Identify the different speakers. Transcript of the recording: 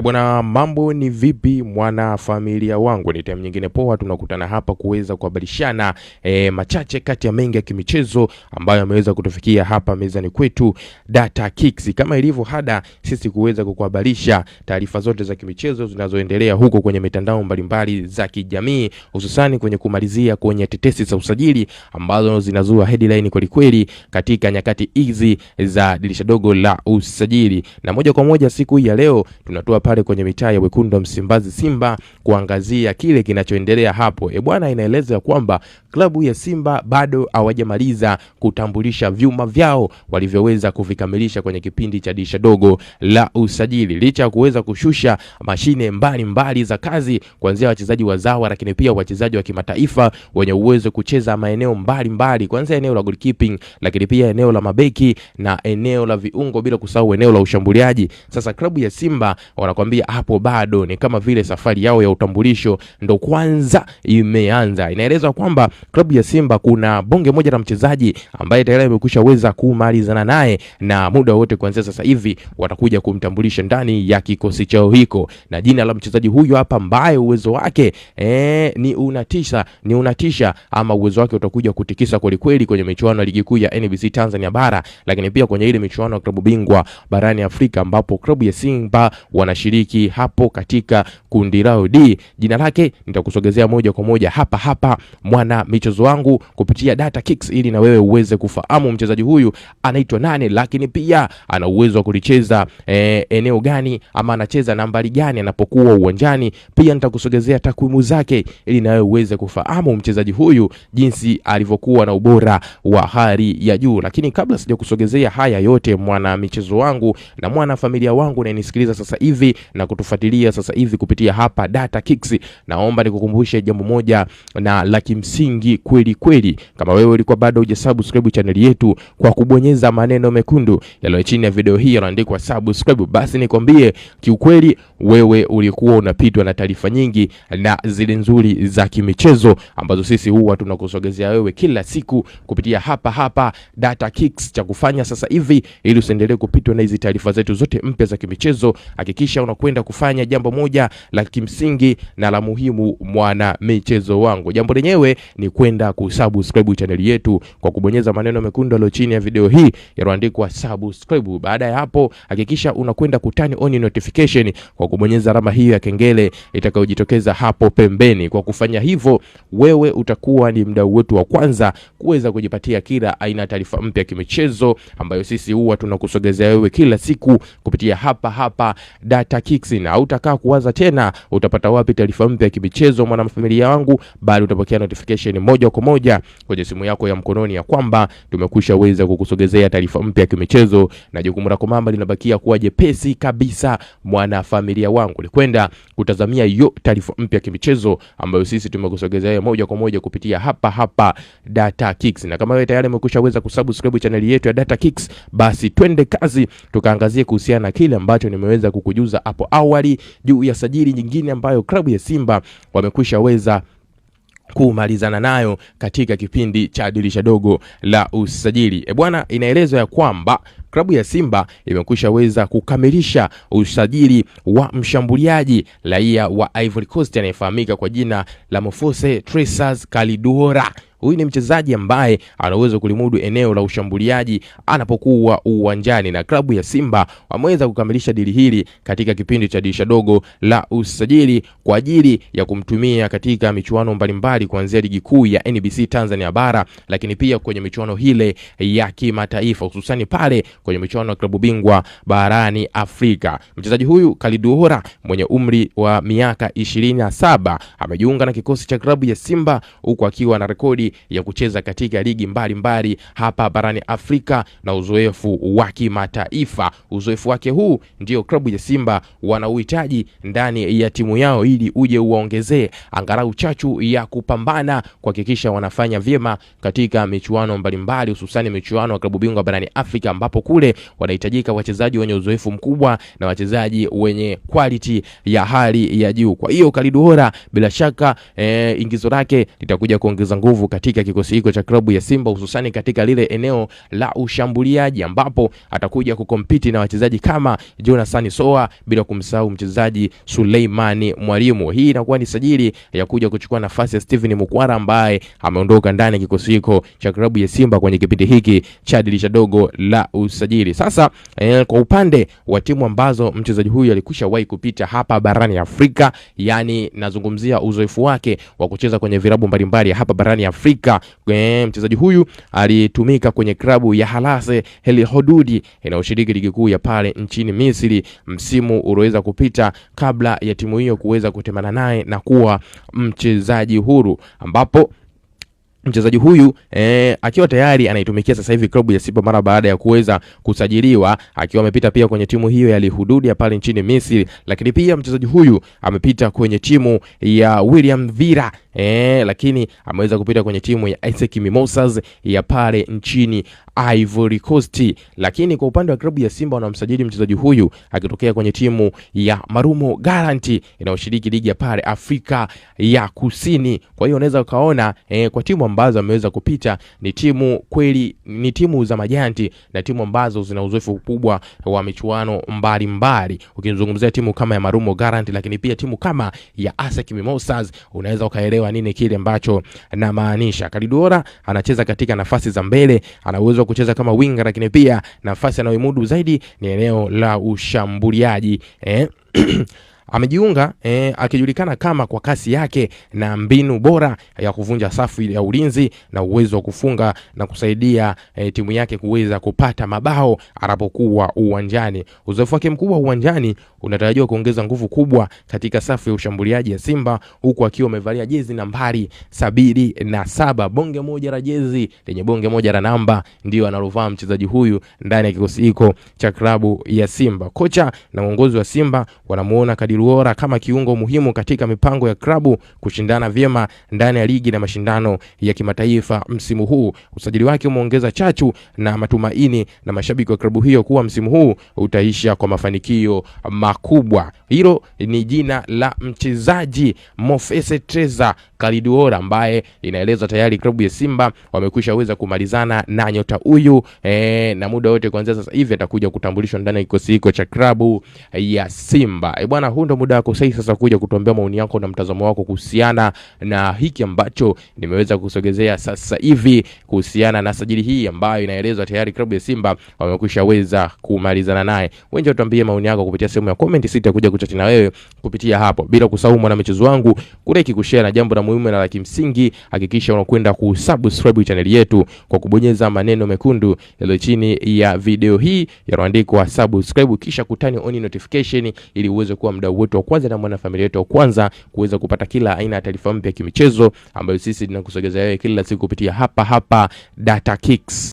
Speaker 1: Bwana, mambo ni vipi mwana familia wangu? Ni time nyingine poa tunakutana hapa kuweza kuhabarishana machache kati ya mengi ya kimichezo ambayo yameweza kutufikia hapa mezani kwetu Data Kicks. Kama ilivyo hada, sisi kuweza kukuhabarisha taarifa zote za kimichezo zinazoendelea huko kwenye mitandao mbalimbali za kijamii, hususani kwenye kumalizia kwenye tetesi za usajili ambazo zinazua headline kweli kweli katika nyakati hizi za dirisha dogo la usajili. Na moja kwa moja siku hii ya leo tunatoa pale kwenye mitaa ya wekundu wa Msimbazi Simba kuangazia kile kinachoendelea hapo. Bwana, inaeleza kwamba klabu ya Simba bado hawajamaliza kutambulisha vyuma vyao walivyoweza kuvikamilisha kwenye kipindi cha dirisha dogo la usajili, licha ya kuweza kushusha mashine mbalimbali za kazi kuanzia wachezaji wazawa, lakini pia wachezaji wa kimataifa wenye uwezo kucheza maeneo mbalimbali, kuanzia eneo la goalkeeping, lakini pia eneo la mabeki na eneo la viungo, bila kusahau eneo la ushambuliaji. Sasa klabu ya Simba wanakuambia hapo bado ni kama vile safari yao ya utambulisho ndo kwanza imeanza. Inaelezwa kwamba klabu ya Simba kuna bonge moja la mchezaji ambaye tayari amekushaweza kumalizana naye, na muda wote kuanzia sasa hivi watakuja kumtambulisha ndani ya kikosi chao hiko. Na jina la mchezaji huyu hapa ambaye uwezo wake ni unatisha ama uwezo wake utakuja kutikisa kweli kweli kwenye michuano ya ligi kuu ya NBC Tanzania bara, lakini pia kwenye ile michuano ya klabu bingwa barani Afrika ambapo klabu ya Simba wanashiriki hapo katika kundi lao D. Jina lake nitakusogezea moja kwa moja hapa mwana michezo wangu kupitia Data Kicks, ili na wewe uweze kufahamu mchezaji huyu anaitwa nani, lakini pia ana uwezo wa kulicheza eneo gani ama anacheza nambari gani anapokuwa uwanjani. Pia nitakusogezea takwimu zake ili na wewe uweze kufahamu mchezaji huyu jinsi alivyokuwa na ubora wa hali ya juu. Lakini kabla sija kusogezea haya yote mwana michezo wangu na mwana familia wangu na nisikiliza sasa hivi na kutufuatilia sasa hivi kupitia hapa Data Kicks, naomba nikukumbushe jambo moja na la kimsingi kweli kweli. Kama wewe ulikuwa bado hujasubscribe channel yetu kwa kubonyeza maneno mekundu yaliyo chini ya video hii yanaandikwa subscribe, basi nikwambie kiukweli wewe ulikuwa unapitwa na taarifa nyingi na zile nzuri za kimichezo ambazo sisi huwa tunakusogezea wewe kila siku kupitia hapa Data Kicks. Cha kufanya sasa hivi ili usiendelee kupitwa na hizi taarifa zetu zote mpya za kimichezo, hakikisha unakwenda kufanya jambo moja la kimsingi na la muhimu mwana michezo wangu. Jambo lenyewe ni kwenda kusubscribe channel yetu kwa kubonyeza maneno mekundu yaliyo chini ya video hii yanayoandikwa subscribe. Baada ya hapo hakikisha unakwenda kutani on notification kwa kubonyeza alama hiyo ya kengele itakayojitokeza hapo pembeni. Kwa kufanya hivyo wewe utakuwa ni mdau wetu wa kwanza kuweza kujipatia kila aina taarifa mpya ya kimichezo ambayo sisi huwa tunakusogezea wewe kila siku kupitia hapa Data Kicks. Na utakaa kuwaza tena utapata wapi taarifa mpya ya kimichezo mwana familia wangu, bali utapokea notification moja kwa moja kwenye simu yako ya mkononi ya kwamba tumekushaweza kukusogezea taarifa mpya ya kimichezo, na jukumu lako mama linabakia kuwa jepesi kabisa mwana familia wangu, ni kwenda kutazamia hiyo taarifa mpya ya kimichezo ambayo sisi tumekusogezea moja kwa moja kupitia hapa Data Kicks. Na kama wewe tayari umekushaweza kusubscribe channel yetu ya Data Kicks, basi twende kazi tukaangazie kuhusiana na kile ambacho nimeweza kukujuza hapo awali juu ya sajili nyingine ambayo klabu ya Simba wamekushaweza kumalizana nayo katika kipindi cha dirisha dogo la usajili. Bwana, inaelezwa ya kwamba klabu ya Simba imekushaweza kukamilisha usajili wa mshambuliaji raia wa Ivory Coast anayefahamika kwa jina la Mofose Trésor Kalidora. Huyu ni mchezaji ambaye anaweza kulimudu eneo la ushambuliaji anapokuwa uwanjani, na klabu ya Simba wameweza kukamilisha dili hili katika kipindi cha dirisha dogo la usajili kwa ajili ya kumtumia katika michuano mbalimbali kuanzia ligi kuu ya NBC Tanzania bara, lakini pia kwenye michuano hile ya kimataifa, hususani pale kwenye michuano ya klabu bingwa barani Afrika. Mchezaji huyu Kalidora mwenye umri wa miaka 27 amejiunga na kikosi cha klabu ya Simba huku akiwa na rekodi ya kucheza katika ligi mbalimbali hapa barani Afrika na uzoefu wa kimataifa. Uzoefu wake huu ndio klabu ya Simba wanauhitaji ndani ya timu yao ili uje uwaongezee angalau chachu ya kupambana kuhakikisha wanafanya vyema katika michuano mbalimbali, hususan michuano ya klabu bingwa barani Afrika ambapo kule wanahitajika wachezaji wenye uzoefu mkubwa na wachezaji wenye quality ya hali ya juu. Kwa hiyo Kalidora bila shaka ingizo lake litakuja kuongeza nguvu katika katika kikosi hiko cha klabu ya Simba, hususani katika lile eneo la ushambuliaji ambapo atakuja kukompiti na wachezaji kama Jonathan Soa, bila kumsahau mchezaji Suleimani Mwalimu. Hii inakuwa ni sajili ya kuja kuchukua nafasi ya Steven Mukwara ambaye ameondoka ndani ya kikosi hiko cha klabu ya Simba kwenye kipindi hiki cha dirisha dogo la usajili. Sasa kwa upande wa timu ambazo mchezaji huyu alikwishawahi kupita hapa barani Afrika, yani nazungumzia uzoefu wake wa kucheza kwenye vilabu mbalimbali hapa barani Afrika, mchezaji huyu alitumika kwenye klabu ya Halase El Hodudi inayoshiriki ligi kuu ya pale nchini Misri msimu ulioweza kupita, kabla ya timu hiyo kuweza kutemana naye na kuwa mchezaji huru, ambapo mchezaji huyu akiwa tayari anaitumikia sasa hivi klabu ya Simba mara baada ya kuweza kusajiliwa, akiwa amepita pia kwenye timu hiyo ya Al Hudud pale nchini Misri. Lakini pia mchezaji huyu amepita kwenye timu ya William Villa, lakini ameweza kupita kwenye timu ya ASEC Mimosas ya pale nchini Ivory Coast. Lakini kwa upande wa klabu ya Simba wanamsajili mchezaji huyu akitokea kwenye timu ya Marumo Gallants inayoshiriki ligi ya pale Afrika ya Kusini. Kwa hiyo unaweza ukaona kwa timu ambazo ameweza kupita ni timu kweli, ni timu za majanti na timu ambazo zina uzoefu mkubwa wa michuano mbalimbali. Ukizungumzia timu kama ya Marumo Gallants, lakini pia timu kama ya ASEC Mimosas, unaweza ukaelewa nini kile ambacho na maanisha. Kaliduora anacheza katika nafasi za mbele, ana uwezo kucheza kama winger, lakini pia nafasi anayoimudu zaidi ni eneo la ushambuliaji. Amejiunga akijulikana kama kwa kasi yake na mbinu bora ya kuvunja safu ya ulinzi na uwezo wa kufunga na kusaidia timu yake kuweza kupata mabao anapokuwa uwanjani. Uzoefu wake mkubwa uwanjani unatarajiwa kuongeza nguvu kubwa katika safu ya ushambuliaji ya Simba, huku akiwa amevalia jezi nambari 77. Bonge moja la jezi lenye bonge moja la namba ndio analovaa mchezaji huyu ndani ya kikosi hiko cha klabu ya Simba. Kocha na uongozi wa Simba wanamuona Kadiluora kama kiungo muhimu katika mipango ya klabu kushindana vyema ndani ya ligi na mashindano ya kimataifa msimu huu. Usajili wake umeongeza chachu na matumaini na mashabiki wa klabu hiyo kuwa msimu huu utaisha kwa mafanikio makubwa. Hilo ni jina la mchezaji Mofese Treza Kaliduora, ambaye inaeleza tayari klabu ya Simba wamekwishaweza kumalizana na nyota huyu na muda wote kuanzia sasa hivi atakuja kutambulishwa ndani ya kikosi hiko cha klabu ya Simba. Bwana, huu ndo muda wako sasa kuja kutuambia maoni yako na mtazamo wako kuhusiana na hiki ambacho nimeweza kusogezea sasa hivi kuhusiana na sajili hii ambayo inaelezwa tayari klabu ya Simba wamekwishaweza kumalizana naye. Wewe tuambie maoni yako kupitia sehemu ya comment, sitakuja kuchati na wewe kupitia hapo. Bila kusahau mwana michezo wangu kuleki kushare na jambo la muhimu na la kimsingi, hakikisha unakwenda kusubscribe channel yetu kwa kubonyeza maneno mekundu yaliyo chini ya video hii yanayoandikwa subscribe, kisha kutani on notification ili uweze kuwa mdau wetu wa kwanza na mwana familia yetu wa kwanza kuweza kupata kila aina ya taarifa mpya ya kimichezo ambayo sisi tunakusogezea wewe kila siku kupitia hapa Data Kicks.